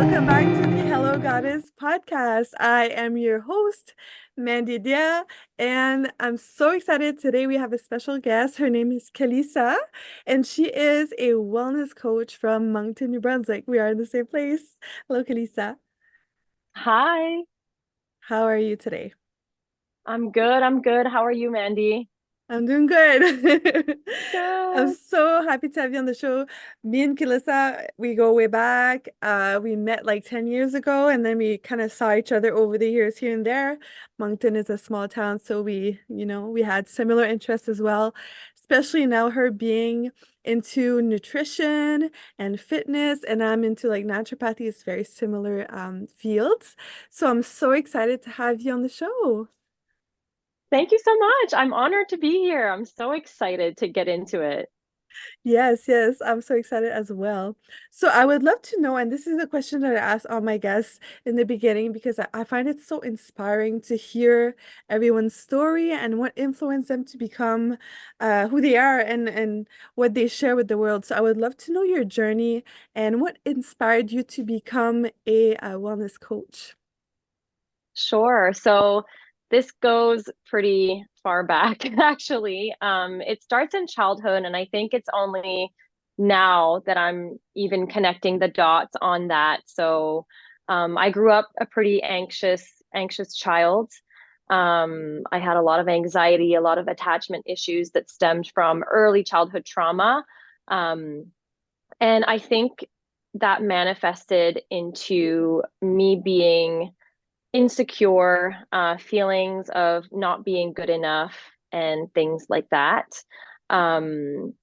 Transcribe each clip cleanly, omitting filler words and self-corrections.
welcome back to the Hello Goddess podcast. I am your host, Mandy Dia, and I'm so excited. Today we have a special guest. Her name is Kelissa, and she is a wellness coach from Moncton, New Brunswick. We are in the same place. Hello, Kelissa. Hi, How are you today? I'm good. I'm good. How are you, Mandy? I'm doing good. I'm Good. so happy to have you on the show. Me and Kelissa, we go way back. We met like 10 years ago, and then we kind of saw each other over the years here and there. Moncton is a small town, so we had similar interests as well, especially now her being into nutrition and fitness, and I'm into like naturopathy. It's very similar fields. So I'm so excited to have you on the show. Thank you so much. I'm honored to be here. I'm so excited to get into it. Yes, yes, I'm so excited as well. So I would love to know, and this is a question that I ask all my guests in the beginning because I find it so inspiring to hear everyone's story and what influenced them to become who they are and what they share with the world. So I would love to know your journey and what inspired you to become a wellness coach. Sure. So this goes pretty far back, actually. It starts in childhood, and I think it's only now that I'm even connecting the dots on that. So I grew up a pretty anxious child. I had a lot of anxiety, a lot of attachment issues that stemmed from early childhood trauma. Um, and I think that manifested into me being insecure, feelings of not being good enough, and things like that. Um,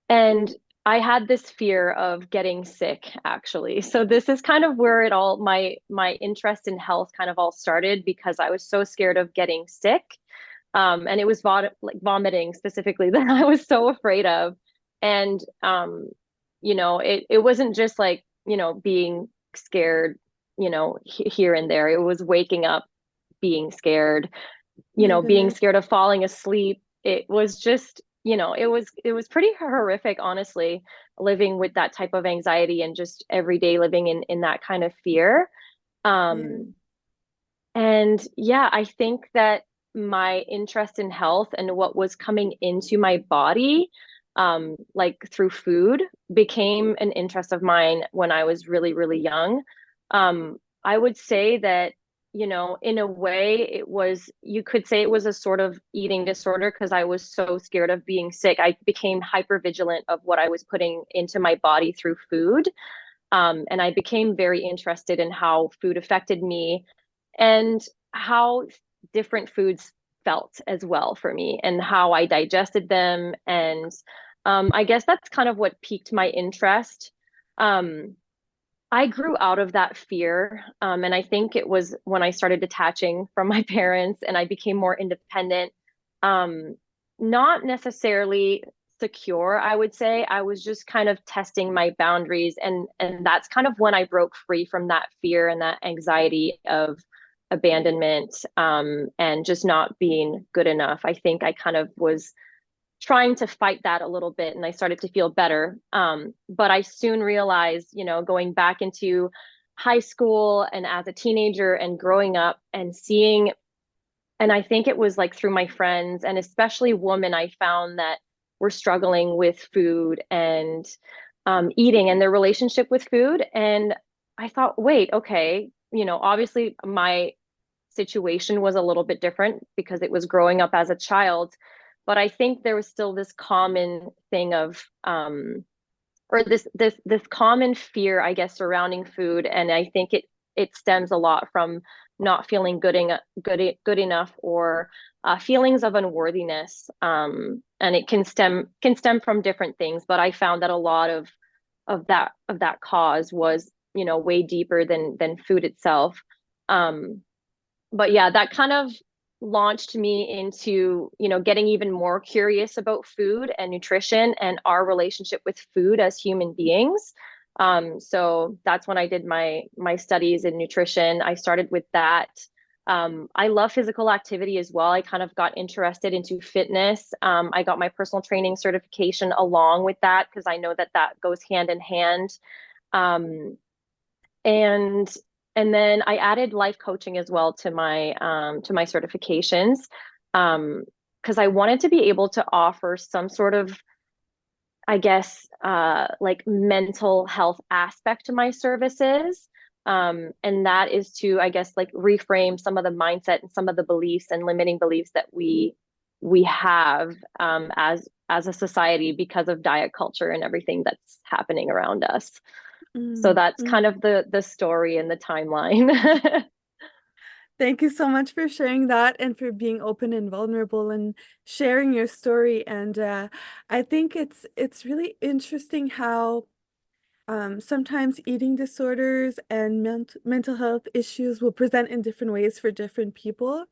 and I had this fear of getting sick, actually. So this is kind of where it all my interest in health kind of all started because I was so scared of getting sick. And it was vomiting specifically that I was so afraid of. And it wasn't just like, being scared, here and there. It was waking up being scared, Oh my being goodness. scared of falling asleep. It was just, it was pretty horrific, honestly, living with that type of anxiety and just every day living in that kind of fear. Yeah. Um, and yeah, I think that my interest in health and what was coming into my body, like through food, became an interest of mine when I was really, really young. I would say that, in a way, you could say it was a sort of eating disorder because I was so scared of being sick. I became hyper vigilant of what I was putting into my body through food. And I became very interested in how food affected me and how different foods felt as well for me and how I digested them. And I guess that's kind of what piqued my interest. Um, I grew out of that fear. And I think it was when I started detaching from my parents and I became more independent. Um, Not necessarily secure, I would say. I was just kind of testing my boundaries. And that's kind of when I broke free from that fear and that anxiety of abandonment, and just not being good enough. I think I kind of was trying to fight that a little bit and I started to feel better. But I soon realized, going back into high school and as a teenager and growing up and seeing, and I think it was like through my friends and especially women, I found that were struggling with food and eating and their relationship with food. And I thought, wait, okay, obviously my situation was a little bit different because it was growing up as a child. But I think there was still this common thing of, or this common fear, I guess, surrounding food, and I think it stems a lot from not feeling good enough or feelings of unworthiness, and it can stem from different things. But I found that a lot of that cause was way deeper than food itself. Um, but yeah, that kind of launched me into, getting even more curious about food and nutrition and our relationship with food as human beings. So that's when I did my studies in nutrition. I started with that. I love physical activity as well. I kind of got interested into fitness. I got my personal training certification along with that because I know that that goes hand in hand. Um, and and then I added life coaching as well to my certifications, because I wanted to be able to offer some sort of, I guess, like mental health aspect to my services. And that is to, I guess, like reframe some of the mindset and some of the beliefs and limiting beliefs that we have, as a society because of diet culture and everything that's happening around us. So Mm, that's mm. kind of the story and the timeline. Thank you so much for sharing that and for being open and vulnerable and sharing your story. And I think it's really interesting how sometimes eating disorders and mental health issues will present in different ways for different people.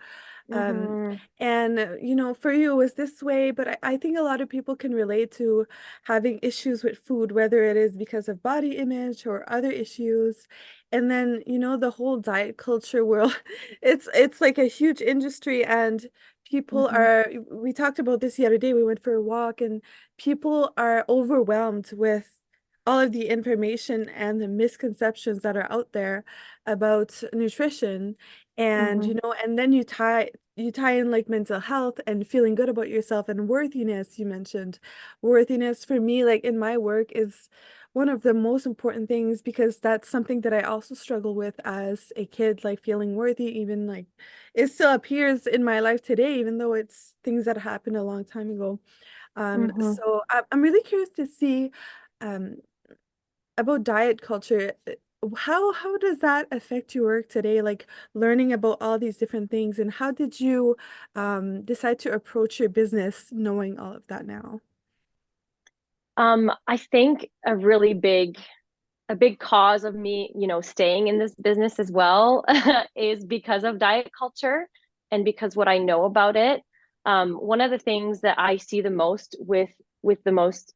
Um, Hmm. and for you it was this way, but I think a lot of people can relate to having issues with food, whether it is because of body image or other issues. And then, the whole diet culture world, it's like a huge industry, and Hmm. we talked about this the other day. We went for a walk, and people are overwhelmed with all of the information and the misconceptions that are out there about nutrition. And Hmm. and then you tie in like mental health and feeling good about yourself and worthiness. You mentioned worthiness. For me, like in my work, is one of the most important things, because that's something that I also struggle with as a kid, like feeling worthy. Even like it still appears in my life today, even though it's things that happened a long time ago. Hmm. So I'm really curious to see um about diet culture. How does that affect your work today? Like learning about all these different things, and how did you decide to approach your business knowing all of that now? I think a big cause of me, staying in this business as well, is because of diet culture and because what I know about it. One of the things that I see the most with the most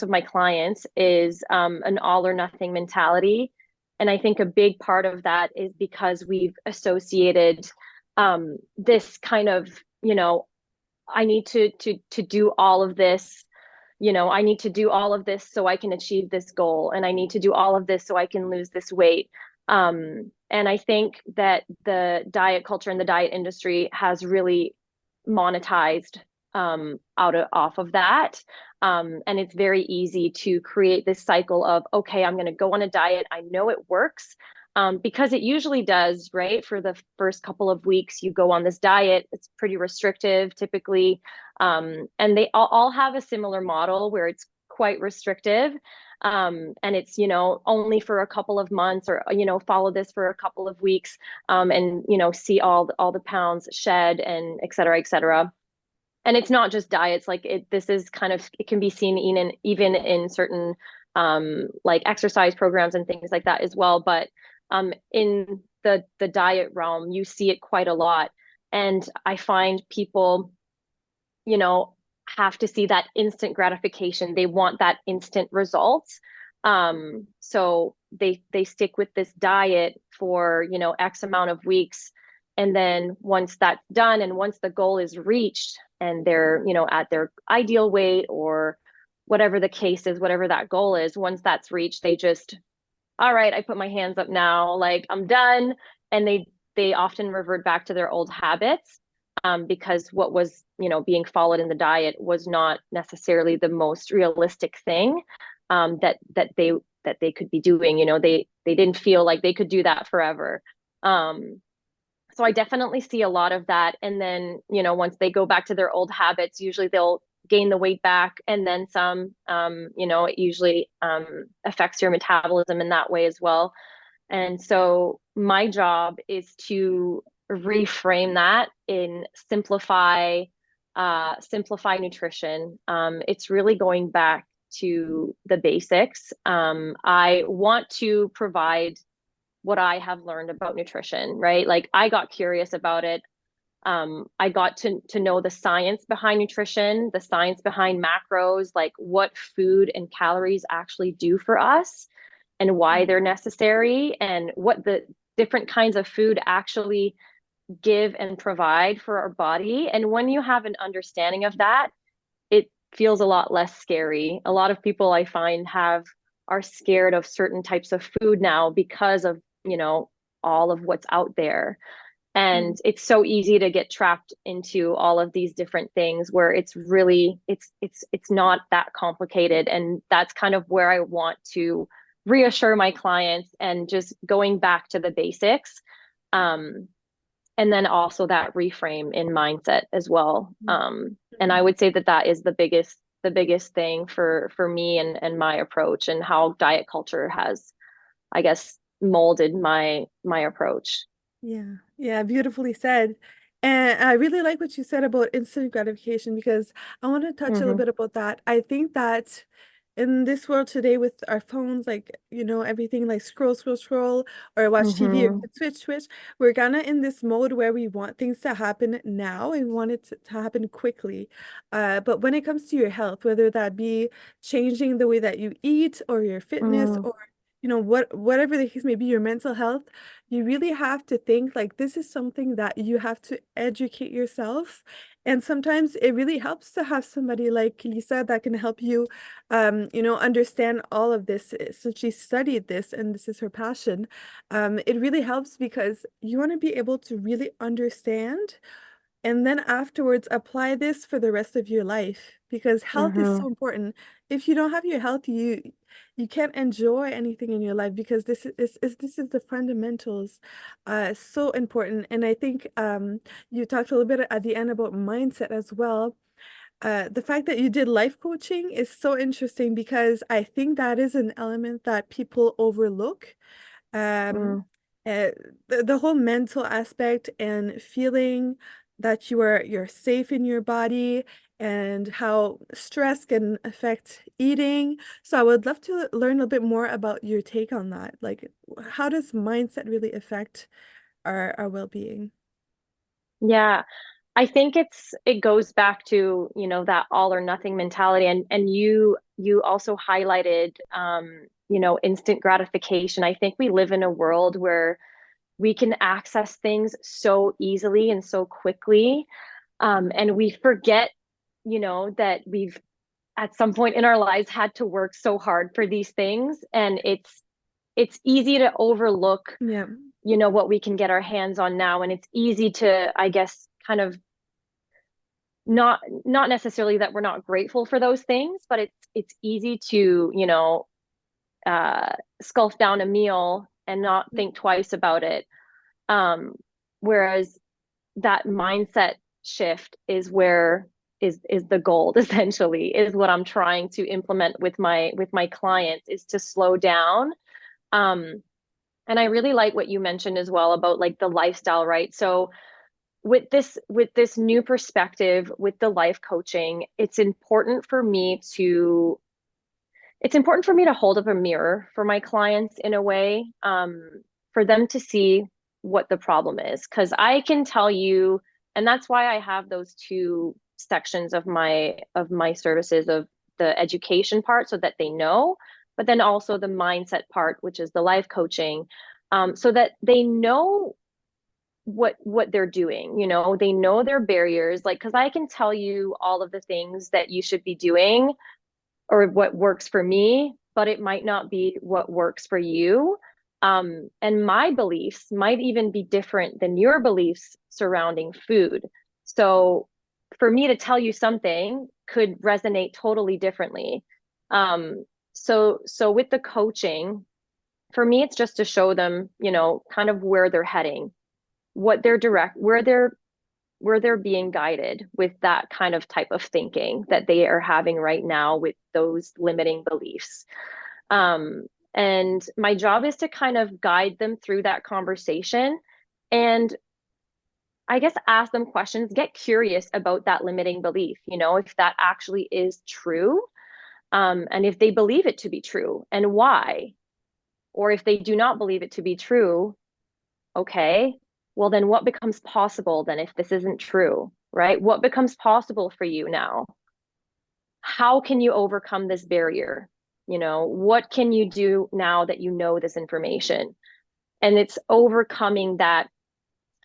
of my clients is an all or nothing mentality. And I think a big part of that is because we've associated this kind of, I need to do all of this. I need to do all of this so I can achieve this goal, and I need to do all of this so I can lose this weight. And I think that the diet culture and the diet industry has really monetized off of that. And it's very easy to create this cycle of, okay, I'm going to go on a diet. I know it works. Because it usually does, right? For the first couple of weeks, you go on this diet. It's pretty restrictive, typically, and they all have a similar model where it's quite restrictive. And it's, only for a couple of months, or, follow this for a couple of weeks, and, see all the pounds shed, and et cetera, et cetera. And it's not just diets, like this is kind of, it can be seen even in certain, like exercise programs and things like that as well. But in the diet realm, you see it quite a lot. And I find people, you know, have to see that instant gratification. They want that instant result. So they stick with this diet for, X amount of weeks. And then once that's done, and once the goal is reached, and they're, at their ideal weight, or whatever the case is, whatever that goal is, once that's reached, they just, all right, I put my hands up now, like I'm done. And they often revert back to their old habits, because what was, being followed in the diet was not necessarily the most realistic thing, that they could be doing. They didn't feel like they could do that forever. So I definitely see a lot of that. And then, once they go back to their old habits, usually they'll gain the weight back and then some. It usually affects your metabolism in that way as well. And so my job is to reframe that in simplify nutrition. It's really going back to the basics. I want to provide what I have learned about nutrition, right? Like I got curious about it. I got to know the science behind nutrition, the science behind macros, like what food and calories actually do for us, and why they're necessary, and what the different kinds of food actually give and provide for our body. And when you have an understanding of that, it feels a lot less scary. A lot of people I find are scared of certain types of food now because of, you know, all of what's out there. Mm. And it's so easy to get trapped into all of these different things where it's really it's not that complicated. And that's kind of where I want to reassure my clients and just going back to the basics. Um, and then also that reframe in mindset as well. And I would say that that is the biggest thing for me and my approach and how diet culture has, I guess, molded my approach. Yeah, yeah, beautifully said. And I really like what you said about instant gratification because I want to touch a little Mm-hmm. bit about that. I think that in this world today with our phones, like, everything like scroll, scroll, scroll, or watch TV or Mm-hmm. switch, switch, we're kind of in this mode where we want things to happen now and we want it to happen quickly. But when it comes to your health, whether that be changing the way that you eat or your fitness Mm, or whatever the case may be, your mental health, you really have to think like this is something that you have to educate yourself. And sometimes it really helps to have somebody like Kelissa that can help you, understand all of this since she studied this and this is her passion. It really helps because you want to be able to really understand and then afterwards, apply this for the rest of your life because health is mm-hmm. so important. If you don't have your health, you can't enjoy anything in your life because this is the fundamentals, so important. And I think you talked a little bit at the end about mindset as well. The fact that you did life coaching is so interesting because I think that is an element that people overlook. Um, Mm. uh, the whole mental aspect and feeling that you're safe in your body and how stress can affect eating. So I would love to learn a bit more about your take on that. Like, how does mindset really affect our well-being? Yeah, I think it goes back to, you know, that all or nothing mentality. And you also highlighted you know, instant gratification. I think we live in a world where we can access things so easily and so quickly. And we forget, you know, that we've at some point in our lives had to work so hard for these things. And it's easy to overlook, Yeah. you know, what we can get our hands on now. And it's easy to, I guess, kind of not necessarily that we're not grateful for those things, but it's easy to, you know, uh sculf down a meal and not think twice about it. Um, Whereas that mindset shift is where is the gold essentially, is what I'm trying to implement with my clients, is to slow down. Um, and I really like what you mentioned as well about like the lifestyle, right? So with this new perspective with the life coaching, it's important for me to hold up a mirror for my clients in a way, for them to see what the problem is. Because I can tell you, and that's why I have those two sections of my services, of the education part so that they know, but then also the mindset part, which is the life coaching, so that they know what they're doing. You know, they know their barriers. Like, because I can tell you all of the things that you should be doing or what works for me, but it might not be what works for you. And my beliefs might even be different than your beliefs surrounding food. So for me to tell you something could resonate totally differently. So with the coaching, for me, it's just to show them, you know, kind of where they're heading, what they're direct, where they're being guided with that kind of type of thinking that they are having right now with those limiting beliefs. And my job is to kind of guide them through that conversation and I guess ask them questions, get curious about that limiting belief, you know, if that actually is true, and if they believe it to be true and why. Or if they do not believe it to be true, okay, well, then what becomes possible then if this isn't true, right? What becomes possible for you now? How can you overcome this barrier? You know, what can you do now that you know this information? And it's overcoming that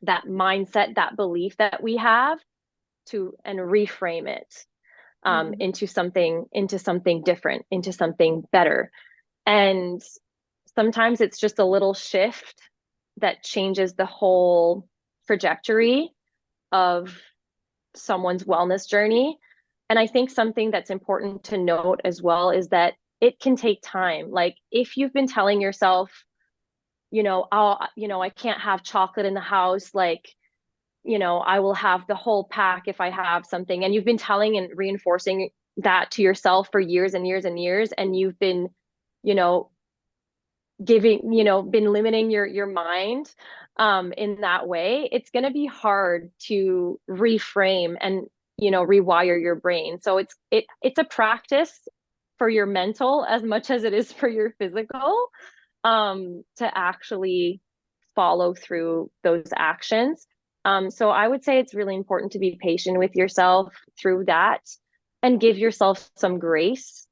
mindset, that belief that we have, to and reframe it Mhm. into something different, into something better. And sometimes it's just a little shift that changes the whole trajectory of someone's wellness journey. And I think something that's important to note as well is that it can take time. Like if you've been telling yourself, I can't have chocolate in the house, like, I will have the whole pack if I have something. And you've been telling and reinforcing that to yourself for years and years and years, and you've been, you know, been limiting your mind in that way, it's going to be hard to reframe and, rewire your brain. So it's a practice for your mental as much as it is for your physical, to actually follow through those actions. So I would say it's really important to be patient with yourself through that and give yourself some grace,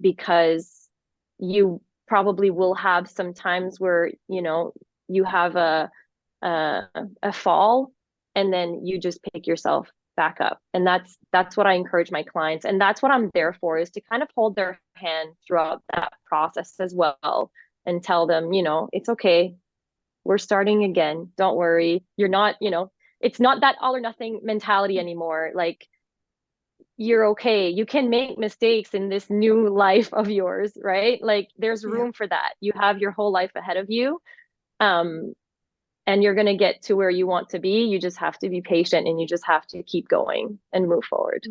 because you probably will have some times where, you have a, a fall and then you just pick yourself back up. And that's what I encourage my clients. And that's what I'm there for, is to kind of hold their hand throughout that process as well and tell them, it's okay. We're starting again. Don't worry. You're not, it's not that all or nothing mentality anymore. Like, you're okay. You can make mistakes in this new life of yours, right? Like there's Yeah. room for that. You have your whole life ahead of you. Um, and you're going to get to where you want to be. You just have to be patient and you just have to keep going and move forward.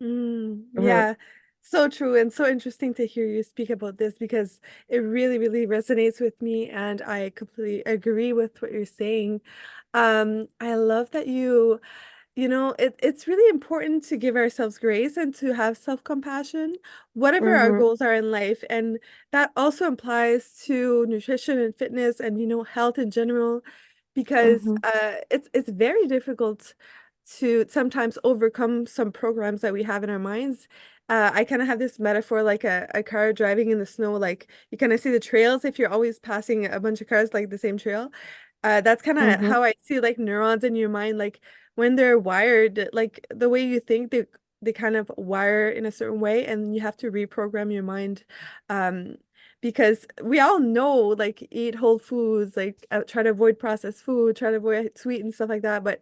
Hmm. Yeah, so true and so interesting to hear you speak about this because it really, really resonates with me and I completely agree with what you're saying. I love that it's really important to give ourselves grace and to have self-compassion, whatever our Hmm. goals are in life. And that also applies to nutrition and fitness and, health in general, because Hmm. it's very difficult to sometimes overcome some programs that we have in our minds. I kind of have this metaphor like a car driving in the snow, like you kind of see the trails if you're always passing a bunch of cars like the same trail. That's kind of Hmm. how I see like neurons in your mind, like when they're wired, like the way you think, they kind of wire in a certain way, and you have to reprogram your mind. Um, because we all know, like, eat whole foods, like try to avoid processed food, try to avoid sweet and stuff like that. But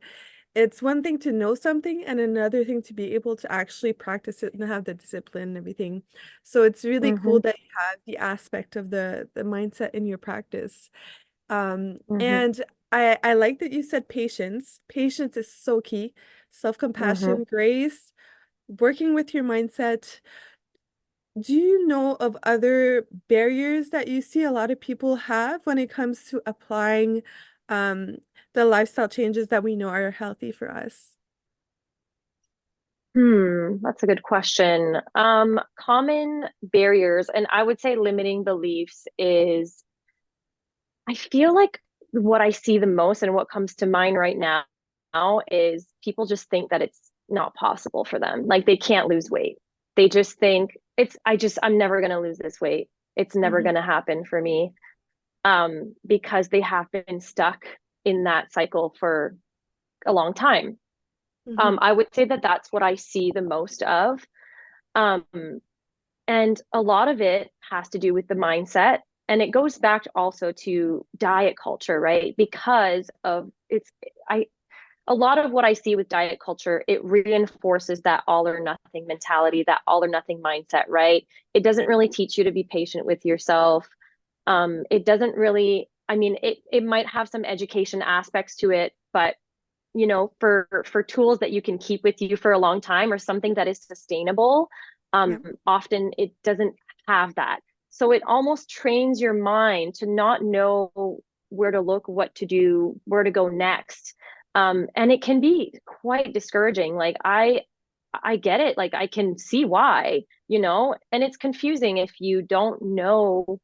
it's one thing to know something and another thing to be able to actually practice it and have the discipline and everything. So it's really cool Hmm. that you have the aspect of the mindset in your practice. Hmm. And I like that you said patience. Patience is so key. Hmm. Self-compassion, grace, working with your mindset. Do you know of other barriers that you see a lot of people have when it comes to applying um, the lifestyle changes that we know are healthy for us? That's a good question. Common barriers, and I would say limiting beliefs is, I feel like what I see the most and what comes to mind right now is people just think that it's not possible for them. Like they can't lose weight. They just think I'm never going to lose this weight. It's never Hmm. going to happen for me. Because they have been stuck in that cycle for a long time. Hmm. I would say that that's what I see the most of. Um, and a lot of it has to do with the mindset. And it goes back also to diet culture, right? Because of a lot of what I see with diet culture, it reinforces that all or nothing mentality, that all or nothing mindset, right? It doesn't really teach you to be patient with yourself. It doesn't really, I mean, it might have some education aspects to it, but for tools that you can keep with you for a long time or something that is sustainable, Yeah. often it doesn't have that. So it almost trains your mind to not know where to look, what to do, where to go next. And it can be quite discouraging. Like I get it. Like I can see why, and it's confusing if you don't know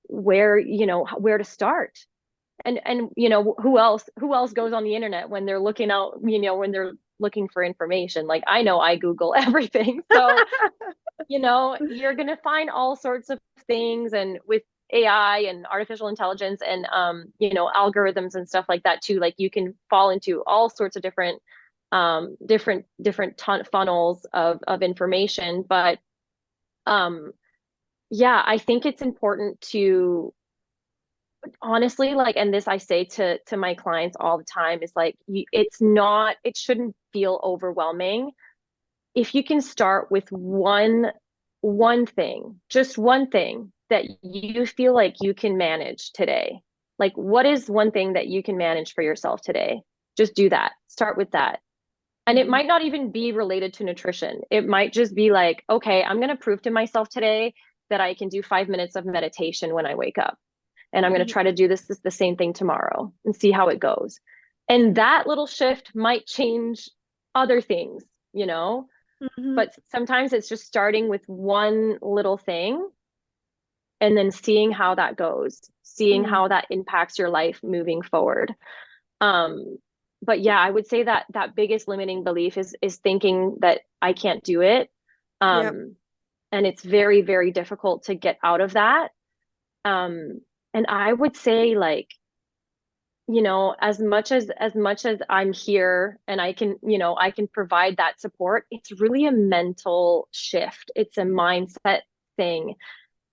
where to start. And who else goes on the internet when they're looking out, when they're looking for information. Like I know I Google everything. So you're going to find all sorts of things, and with AI and artificial intelligence and algorithms and stuff like that too, like you can fall into all sorts of different funnels of information. But um yeah, I think it's important to honestly, like, and this I say to my clients all the time, is like, it's not, it shouldn't feel overwhelming. If you can start with one thing, just one thing that you feel like you can manage today. Like, what is one thing that you can manage for yourself today? Just do that. Start with that. And it Mhm. might not even be related to nutrition. It might just be like, okay, I'm going to prove to myself today that I can do 5 minutes of meditation when I wake up. And I'm going to Mhm. try to do this the same thing tomorrow and see how it goes. And that little shift might change other things, you know? Mhm. But sometimes it's just starting with one little thing and then seeing how that goes, seeing Mhm. how that impacts your life moving forward. Um, but yeah, I would say that that biggest limiting belief is thinking that I can't do it. Yep. Um, and it's very, very difficult to get out of that. Um, and I would say like, as much as I'm here and I can, I can provide that support, it's really a mental shift. It's a mindset thing.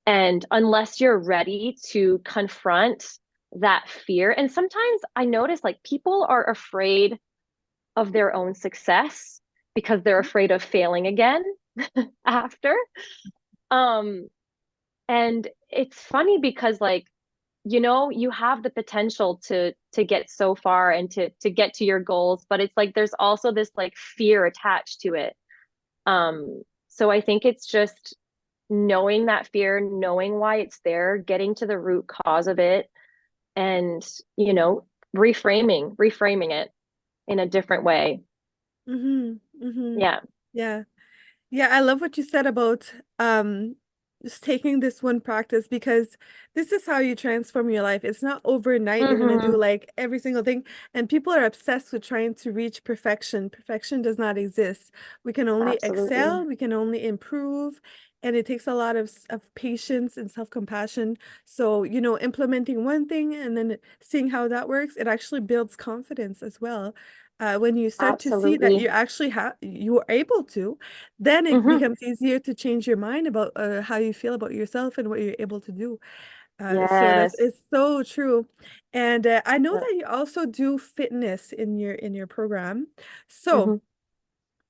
And unless you're ready to confront that fear, and sometimes I notice like people are afraid of their own success because they're afraid of failing again after. Um, and it's funny because like, you have the potential to get so far and to get to your goals, but it's like there's also this like fear attached to it. So I think it's just knowing that fear, knowing why it's there, getting to the root cause of it, and you know, reframing it in a different way. Mhm. Mhm. Yeah. Yeah. Yeah, I love what you said about just taking this one practice because this is how you transform your life. It's not overnight you're gonna do Hmm. like every single thing. And people are obsessed with trying to reach perfection. Perfection does not exist. We can only Absolutely. excel, we can only improve, and it takes a lot of patience and self-compassion. So, implementing one thing and then seeing how that works, it actually builds confidence as well. When you start to see that Absolutely. you are able to, then it Hmm. becomes easier to change your mind about how you feel about yourself and what you're able to do. So that's Yes. it's so true. And I know Yeah. that you also do fitness in your program. So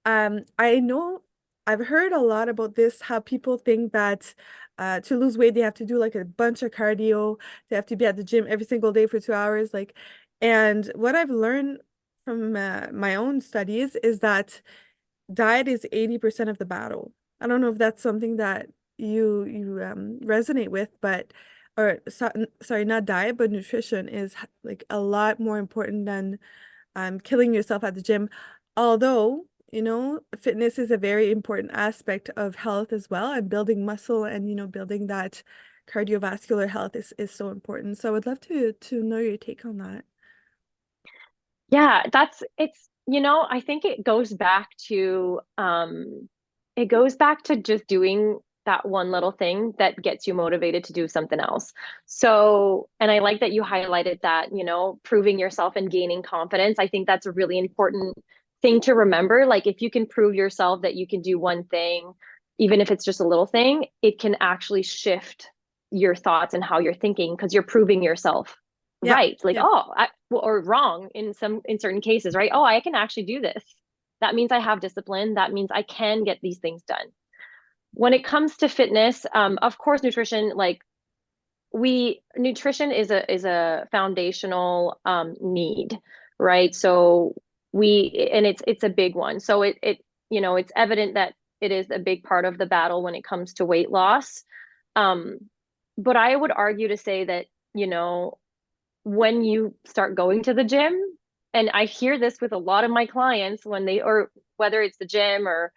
Hmm. I know I've heard a lot about this, how people think that to lose weight they have to do like a bunch of cardio, they have to be at the gym every single day for 2 hours, like. And what I've learned from my own studies is that diet is 80% of the battle. I don't know if that's something that you resonate with, but or so, sorry, not diet, but nutrition is like a lot more important than killing yourself at the gym. Although, fitness is a very important aspect of health as well, and building muscle and building that cardiovascular health is so important. So I would love to know your take on that. Yeah, I think it goes back to just doing that one little thing that gets you motivated to do something else. So, and I like that you highlighted that, proving yourself and gaining confidence. I think that's a really important thing to remember. Like if you can prove yourself that you can do one thing, even if it's just a little thing, it can actually shift your thoughts and how you're thinking because you're proving yourself Yep, right. Like, yep. oh, or wrong in certain cases, right? Oh, I can actually do this. That means I have discipline. That means I can get these things done. When it comes to fitness, of course, nutrition is a foundational need, right? So it's a big one. So it's evident that it is a big part of the battle when it comes to weight loss. Um, but I would argue to say that, you know, when you start going to the gym, and I hear this with a lot of my clients or whether it's the gym or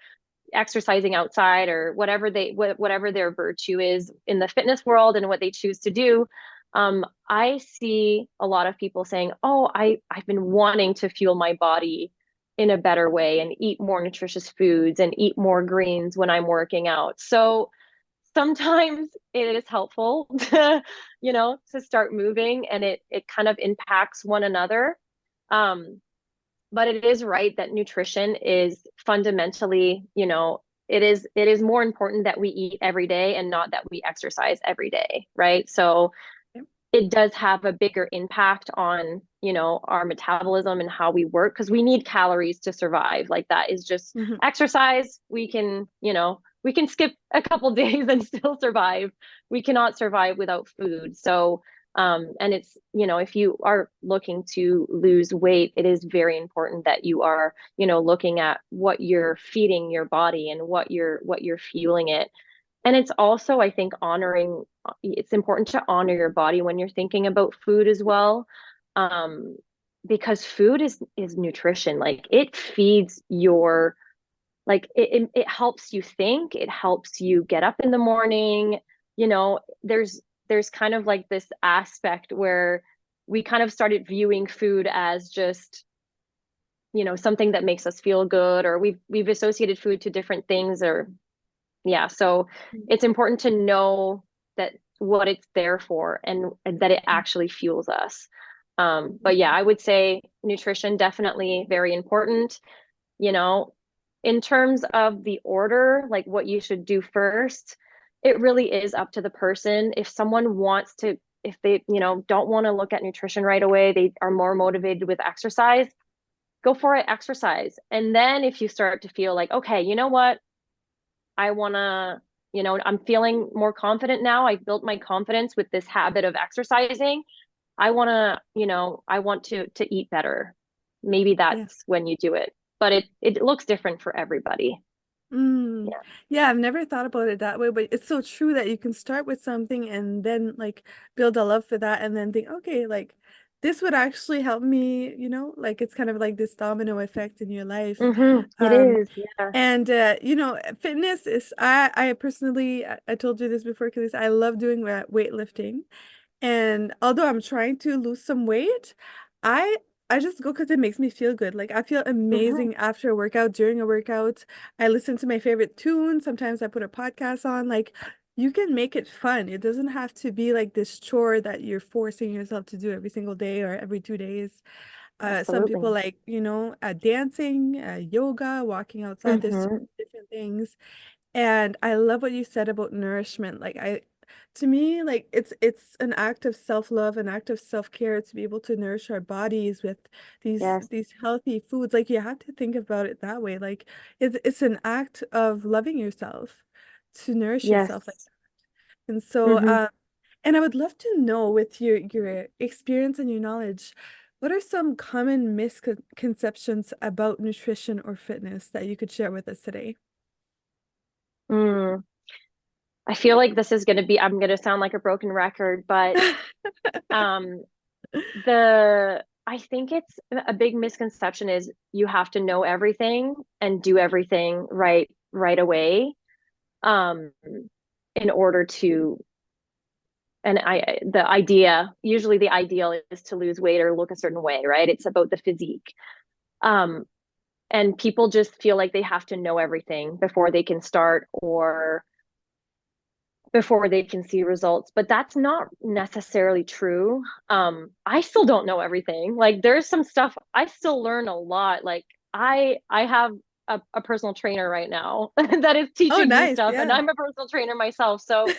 exercising outside or whatever their virtue is in the fitness world and what they choose to do. I see a lot of people saying, "Oh, I've been wanting to fuel my body in a better way and eat more nutritious foods and eat more greens when I'm working out." So sometimes it is helpful to start moving, and it kind of impacts one another. Um, but it is right that nutrition is fundamentally, it is more important that we eat every day and not that we exercise every day, right? So Yep. it does have a bigger impact on, our metabolism and how we work because we need calories to survive. Like that is just Mhm. exercise. We can skip a couple days and still survive. We cannot survive without food. So, and it's, if you are looking to lose weight, it is very important that you are, looking at what you're feeding your body and what you're fueling it. And it's also, I think, it's important to honor your body when you're thinking about food as well. Um, because food is nutrition. Like it feeds your, like it helps you think, it helps you get up in the morning. There's kind of like this aspect where we kind of started viewing food as just, something that makes us feel good, or we've associated food to different things, or yeah, so it's important to know that what it's there for and that it actually fuels us. But yeah, I would say nutrition definitely very important. You know, in terms of the order, like what you should do first, it really is up to the person. If someone wants to, if they, don't want to look at nutrition right away, they are more motivated with exercise, go for it, exercise. And then if you start to feel like, okay, you know what? I want to, I'm feeling more confident now. I've built my confidence with this habit of exercising. I want to eat better. Maybe Yeah. that's when you do it. But it looks different for everybody. Mm. Yeah. Yeah, I've never thought about it that way, but it's so true that you can start with something and then like build a love for that and then think, okay, like this would actually help me, like it's kind of like this domino effect in your life. It Um, is. Yeah. and fitness is I personally I told you this before because I love doing weightlifting. And although I'm trying to lose some weight, I I just go because it makes me feel good. Like I feel hmm amazing after a workout, during a workout. I listen to my favorite tune. Sometimes I put a podcast on. Like you can make it fun. It doesn't have to be like this chore that you're forcing yourself to do every single day or every 2 days. Some people Absolutely. like, dancing, yoga, walking outside. There's so hmm many different things. And I love what you said about nourishment. To me, like it's an act of self-love, an act of self-care to be able to nourish our bodies with these Yes. these healthy foods. Like you have to think about it that way. Like it's an act of loving yourself to nourish Yes. yourself like that. And so, hmm and I would love to know with your experience and your knowledge, what are some common misconceptions about nutrition or fitness that you could share with us today? Mm. I feel like I'm going to sound like a broken record, but um, I think it's a big misconception is you have to know everything and do everything right away, um, in order to, and usually the ideal is to lose weight or look a certain way, right? It's about the physique. Um, and people just feel like they have to know everything before they can start or before they can see results, but that's not necessarily true. I still don't know everything. Like there's some stuff I still learn a lot. Like I have a personal trainer right now that is Oh, teaching me nice. stuff, and Yeah. I'm a personal trainer myself. So,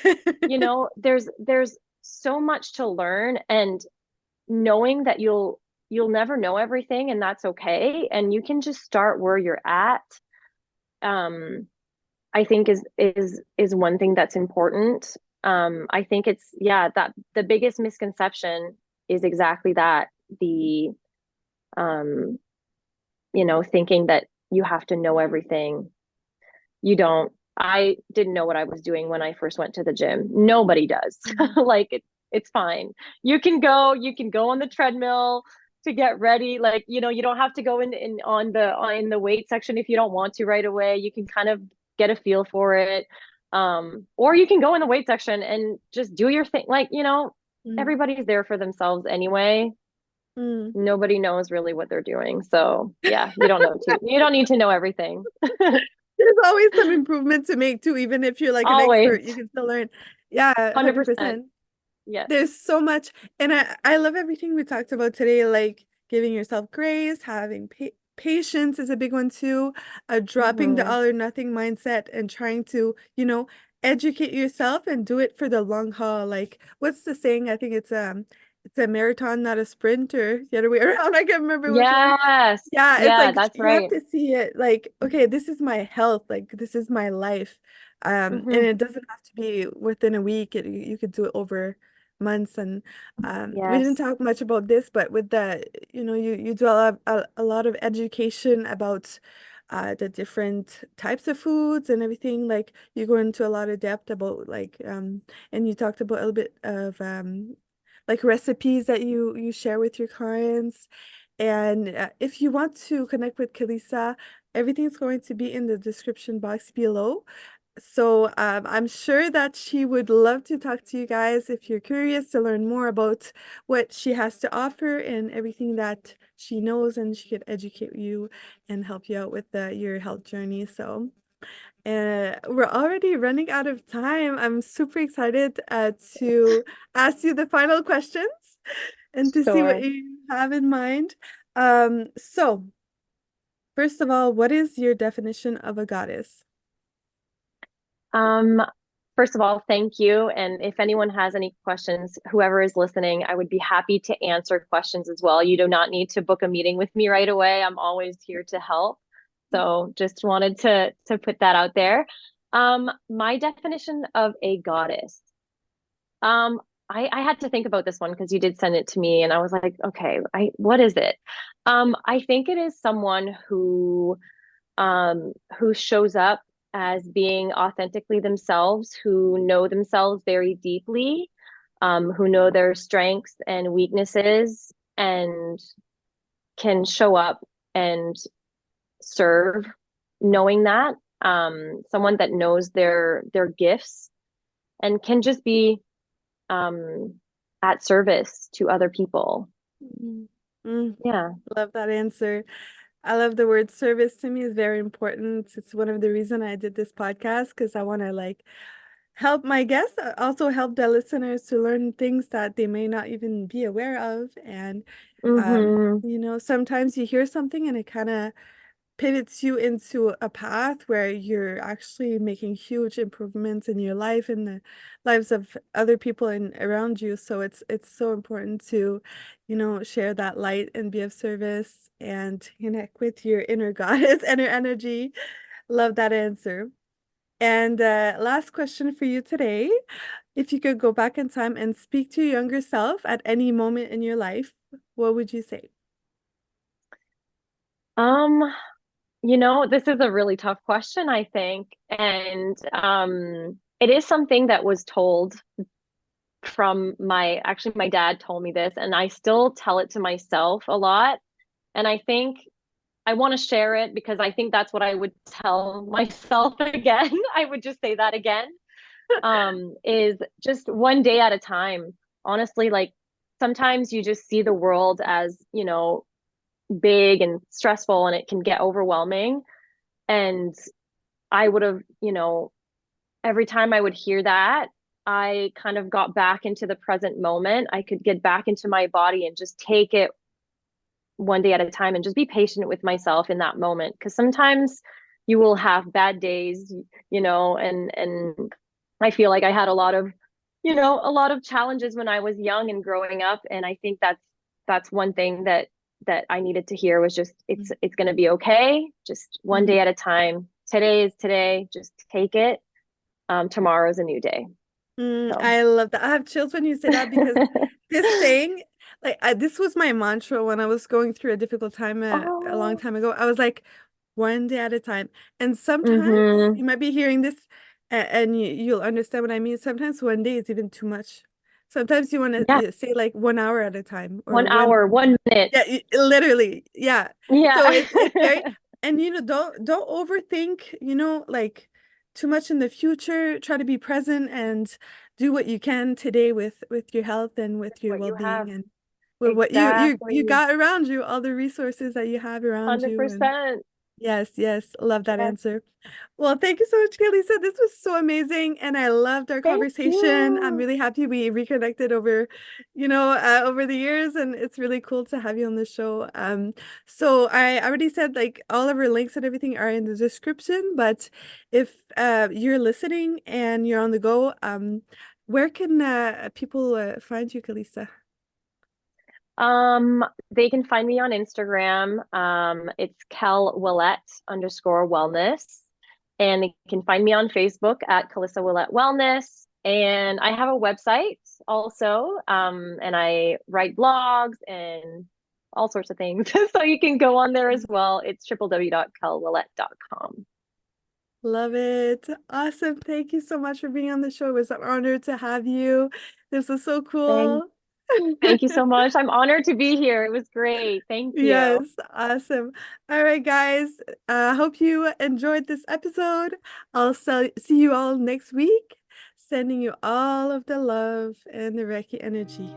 there's so much to learn, and knowing that you'll never know everything, and that's okay. And you can just start where you're at. Um, I think is one thing that's important. I think it's yeah, that the biggest misconception is exactly that, the um, thinking that you have to know everything. You don't. I didn't know what I was doing when I first went to the gym. Nobody does. Mhm. Like it's fine. You can go on the treadmill to get ready. Like, you don't have to go in the weight section if you don't want to right away. You can kind of get a feel for it. Or you can go in the weight section and just do your thing. Like, Mm. everybody's there for themselves anyway. Mm. Nobody knows really what they're doing. So yeah, you don't need to know everything. There's always some improvement to make too, even if you're like an Always. expert, you can still learn. Yeah, 100%. 100%. Yes. There's so much, and I love everything we talked about today, like giving yourself grace, having patience is a big one too. Dropping the Mm-hmm. all or nothing mindset and trying to, educate yourself and do it for the long haul. Like, what's the saying? I think it's a marathon, not a sprint, or the other way around. I can't remember which one. Yes. Yeah, it's Yeah, like that's you have right. to see it like, okay, this is my health, like this is my life. And Mm-hmm. it doesn't have to be within a week. You could do it over months. And we didn't Yes. talk much about this, but with the, you do a lot of education about the different types of foods and everything. Like you go into a lot of depth about like and you talked about a little bit of like recipes that you share with your clients. And if you want to connect with Kelissa, everything's going to be in the description box below. So I'm sure that she would love to talk to you guys if you're curious to learn more about what she has to offer and everything that she knows, and she could educate you and help you out with your health journey. So we're already running out of time. I'm super excited to ask you the final questions and to see what Sure. you have in mind. So first of all, what is your definition of a goddess? Um, First of all, thank you. And if anyone has any questions, whoever is listening, I would be happy to answer questions as well. You do not need to book a meeting with me right away. I'm always here to help. So just wanted to put that out there. My definition of a goddess. Um, I had to think about this one because you did send it to me, and I was like, okay, what is it? I think it is someone who shows up as being authentically themselves, who know themselves very deeply, who know their strengths and weaknesses, and can show up and serve, knowing that. Someone that knows their gifts and can just be um, at service to other people. Mm. Mm, Yeah. love that answer. I love the word service. To me is very important. It's one of the reason I did this podcast because I want to like help my guests, also help the listeners to learn things that they may not even be aware of. And Mm-hmm. sometimes you hear something and it kind of pivots you into a path where you're actually making huge improvements in your life and the lives of other people and around you. So it's so important to, share that light and be of service and connect with your inner goddess and her energy. Love that answer. And last question for you today. If you could go back in time and speak to your younger self at any moment in your life, what would you say? Um, this is a really tough question, I think. And it is something that was told from actually, my dad told me this, and I still tell it to myself a lot. And I think I want to share it because I think that's what I would tell myself again. I would just say that again, is just one day at a time. Honestly, like sometimes you just see the world as, big and stressful and it can get overwhelming. And I would have, every time I would hear that, I kind of got back into the present moment. I could get back into my body and just take it one day at a time and just be patient with myself in that moment. Because sometimes you will have bad days, and I feel like I had a lot of challenges when I was young and growing up. And I think that's one thing that I needed to hear was just it's gonna be okay. Just one Mhm. day at a time. Today is today. Just take it. Tomorrow's a new day. So I love that. I have chills when you say that because this saying, like, this was my mantra when I was going through a difficult time a long oh, time ago. I was like, one day at a time. And sometimes mm-hmm. you might be hearing this and you'll understand what I mean. Sometimes one day is even too much. Sometimes you want Yeah, to say like 1 hour at a time or one one. hour, 1 minute. Yeah, literally. Yeah. So Yeah. it's very, and don't overthink, like too much in the future. Try to be present and do what you can today with your health and with your What you well-being have. and with what you Exactly. got around you, all the resources that you have around you. And 100%. Yes, yes. Love that Yes. answer. Well, thank you so much, Kelissa. This was so amazing, and I loved our Thank conversation. I'm you. really happy we reconnected over, over the years, and it's really cool to have you on the show. So I already said like all of our links and everything are in the description, but if you're listening and you're on the go, where can people find you, Kelissa? They can find me on Instagram. It's Kel Ouellet _wellness. And they can find me on Facebook at Kelissa Ouellet Wellness. And I have a website also. And I write blogs and all sorts of things. So you can go on there as well. It's www.kelouellet.com. Love it. Awesome. Thank you so much for being on the show. It was an honor to have you. This was so Thank, cool. thank you so much. I'm honored to be here. It was great. Thank you. Yes, awesome. All right, guys. Hope you enjoyed this episode. See you all next week. Sending you all of the love and the Reiki energy.